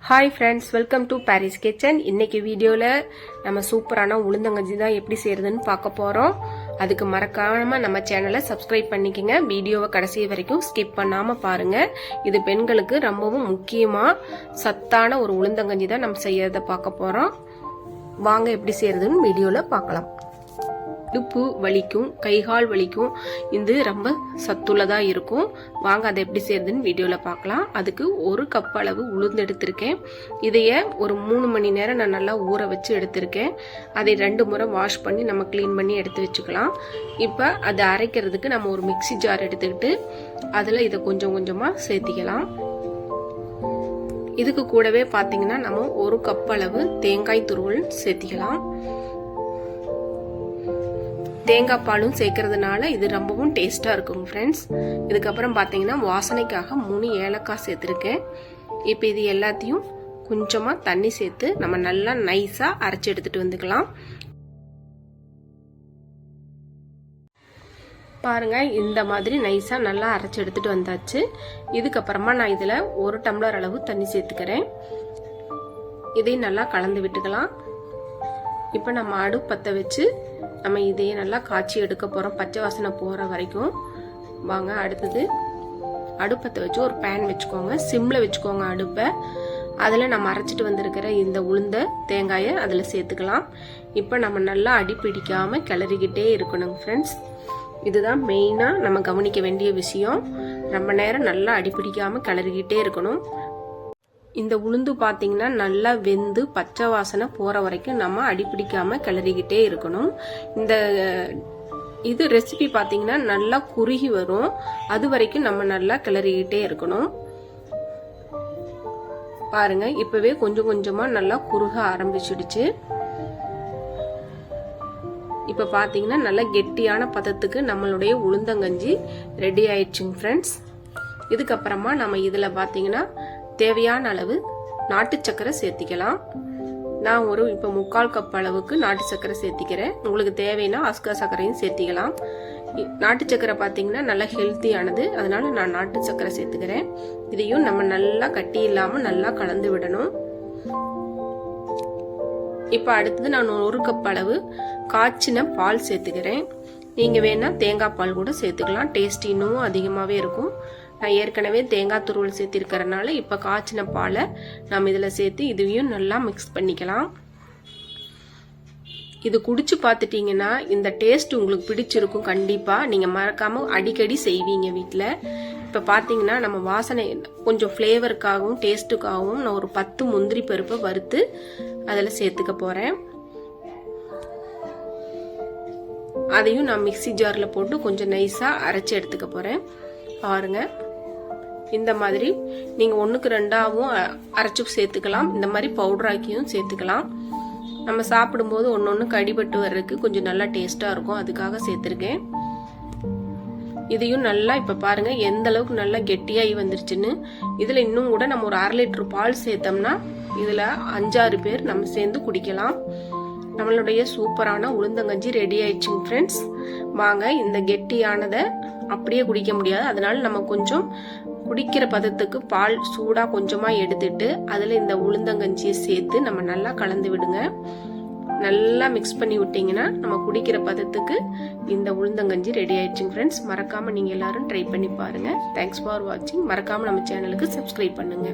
Hi friends, welcome to Paris kitchen. இன்னைக்கு வீடியோவில் நம்ம சூப்பரான உளுந்தங்கஞ்சி தான் எப்படி செய்யறதுன்னு பார்க்க போகிறோம். அதுக்கு மறக்காம நம்ம சேனலை சப்ஸ்கிரைப் பண்ணிக்கங்க. வீடியோவை கடைசி வரைக்கும் ஸ்கிப் பண்ணாமல் பாருங்கள். இது பெண்களுக்கு ரொம்பவும் முக்கியமாக சத்தான ஒரு உளுந்தங்கஞ்சி தான் நம்ம செய்யறதை பார்க்க போகிறோம். வாங்க எப்படி செய்யறதுன்னு வீடியோவில் பார்க்கலாம். இடுப்பு வலிக்கும், கைகால் வலிக்கும், இது ரொம்ப சத்துள்ளதா இருக்கும். வாங்க அதை எப்படி செய்யறதுன்னு வீடியோல பார்க்கலாம். அதுக்கு ஒரு கப் அளவு உளுந்து எடுத்திருக்கேன். இதைய ஒரு 3 மணி நேரம் நான் நல்லா ஊற வச்சு எடுத்திருக்கேன். அதை 2 முறை வாஷ் பண்ணி நம்ம கிளீன் பண்ணி எடுத்து வச்சுக்கலாம். இப்போ அதை அரைக்கிறதுக்கு நம்ம ஒரு மிக்சி ஜார் எடுத்துக்கிட்டு அதில் இதை கொஞ்சம் கொஞ்சமாக சேர்த்திக்கலாம். இதுக்கு கூடவே பார்த்தீங்கன்னா நம்ம ஒரு கப் அளவு தேங்காய் துருவல் சேர்த்திக்கலாம். தேங்காய் பாலும் சேர்க்கறதுனால இது ரொம்பவும் டேஸ்டா இருக்குங்க ஃப்ரெண்ட்ஸ். இதுக்கப்புறம் பார்த்தீங்கன்னா வாசனைக்காக 3 ஏலக்காய் சேர்த்துருக்கேன். இப்போ இது எல்லாத்தையும் கொஞ்சமா தண்ணி சேர்த்து நம்ம நல்லா நைஸா அரைச்சி எடுத்துட்டு வந்துக்கலாம். பாருங்க, இந்த மாதிரி நைஸா நல்லா அரைச்சி எடுத்துட்டு வந்தாச்சு. இதுக்கப்புறமா நான் இதுல 1 டம்ளர் அளவு தண்ணி சேர்த்துக்கிறேன். இதையும் நல்லா கலந்து விட்டுக்கலாம். இப்போ நம்ம அடுப்பு பற்ற வச்சு நம்ம இதையே நல்லா காய்ச்சி எடுக்க போகிறோம், பச்சை வாசனை போகிற வரைக்கும். வாங்க, அடுத்தது அடுப்பத்தை வச்சு ஒரு பேன் வச்சுக்கோங்க, சிம்மில் வச்சுக்கோங்க அடுப்பை. அதில் நம்ம அரைச்சிட்டு வந்திருக்கிற இந்த உளுந்த தேங்காயை அதில் சேர்த்துக்கலாம். இப்போ நம்ம நல்லா அடி பிடிக்காமல் கிளறிக்கிட்டே இருக்கணும் ஃப்ரெண்ட்ஸ். இதுதான் மெயினாக நம்ம கவனிக்க வேண்டிய விஷயம். ரொம்ப நேரம் நல்லா அடி பிடிக்காமல் கிளறிக்கிட்டே இருக்கணும். இந்த உளுந்து பார்த்தீங்கன்னா நல்லா வெந்து பச்சை வாசனை போகிற வரைக்கும் நம்ம அடிப்பிடிக்காம கிளறிக்கிட்டே இருக்கணும். இந்த இது ரெசிபி பார்த்தீங்கன்னா நல்லா குறுகி வரும், அது வரைக்கும் நம்ம நல்லா கிளறிக்கிட்டே இருக்கணும். பாருங்க, இப்பவே கொஞ்சம் கொஞ்சமா நல்லா குறுக ஆரம்பிச்சிடுச்சு. இப்ப பாத்தீங்கன்னா நல்லா கெட்டியான பதத்துக்கு நம்மளுடைய உளுந்தங்கஞ்சி ரெடி ஆயிடுச்சுங்க ஃப்ரெண்ட்ஸ். இதுக்கப்புறமா நம்ம இதுல பாத்தீங்கன்னா தேவையான அளவு நாட்டு சக்கரை சேர்த்திக்கலாம். நான் இப்போ 3/4 கப் அளவுக்கு நாட்டு சக்கரை சேர்த்திக்கிறேன். உங்களுக்கு தேவைன்னா அஸ்கா சக்கரையும் சேர்த்திக்கலாம். நாட்டு சக்கரை பார்த்தீங்கன்னா நல்லா ஹெல்த்தியானது, அதனால நான் நாட்டு சக்கரை சேர்த்துக்கிறேன். இதையும் நம்ம நல்லா கட்டி இல்லாம நல்லா கலந்து விடணும். இப்ப அடுத்தது நான் 1 கப் அளவு காய்ச்சின பால் சேர்த்துக்கிறேன். நீங்க வேணா தேங்காய் பால் கூட சேர்த்துக்கலாம், டேஸ்ட் இன்னும் அதிகமாவே இருக்கும். நான் ஏற்கனவே தேங்காய் துருவல் சேர்த்திருக்கிறதுனால இப்ப காய்ச்சின பாலை நம்ம இதுல சேர்த்து இதையும் நல்லா மிக்ஸ் பண்ணிக்கலாம். இது குடிச்சு பார்த்துட்டீங்கன்னா இந்த டேஸ்ட் உங்களுக்கு பிடிச்சிருக்கும். கண்டிப்பா நீங்க மறக்காம அடிக்கடி செய்வீங்க வீட்டுல. இப்ப பாத்தீங்கன்னா நம்ம வாசனை கொஞ்சம் ஃபிளேவருக்காகவும் டேஸ்ட்டுக்காகவும் நான் ஒரு 10 முந்திரி பருப்பை வறுத்து அதுல சேர்த்துக்க போறேன். அதையும் நான் மிக்சி ஜார்ல போட்டு கொஞ்சம் நைஸா அரைச்சு எடுத்துக்க போறேன். பாருங்க, இந்த மாதிரி நீங்க 1க்கு 2ஆவும் அரைச்சு சேர்த்துக்கலாம். இந்த மாதிரி பவுடர் ஆக்கியும் சேர்த்துக்கலாம். நம்ம சாப்பிடும்போது ஒன்னொன்னு கடிபட்டு வர்றதுக்கு கொஞ்சம் நல்லா டேஸ்டா இருக்கும், அதுக்காக சேர்த்திருக்கேன். இதையும் நல்லா இப்ப பாருங்க எந்த அளவுக்கு நல்லா கெட்டியாகி வந்துருச்சுன்னு. இதுல இன்னும் கூட நம்ம ஒரு 1/2 லிட்டர் பால் சேர்த்தோம்னா இதுல 5-6 பேர் நம்ம சேர்ந்து குடிக்கலாம். நம்மளுடைய சூப்பரான உளுந்தங்கஞ்சி ரெடி ஆயிடுச்சுங்க ஃப்ரெண்ட்ஸ். வாங்க, இந்த கெட்டியானதை அப்படியே குடிக்க முடியாது, அதனால நம்ம கொஞ்சம் குடிக்கிற பதத்துக்கு பால் சூடா கொஞ்சமா எடுத்துட்டு அதுல இந்த உளுந்தங்கஞ்சியை சேர்த்து நம்ம நல்லா கலந்து விடுங்க. நல்லா மிக்ஸ் பண்ணி விட்டீங்கன்னா நம்ம குடிக்கிற பதத்துக்கு இந்த உளுந்தங்கஞ்சி ரெடி ஆயிடுச்சுங்க ஃப்ரெண்ட்ஸ். மறக்காம நீங்க எல்லாரும் ட்ரை பண்ணி பாருங்க. தேங்க்ஸ் ஃபார் வாட்சிங். மறக்காம நம்ம சேனலுக்கு சப்ஸ்கிரைப் பண்ணுங்க.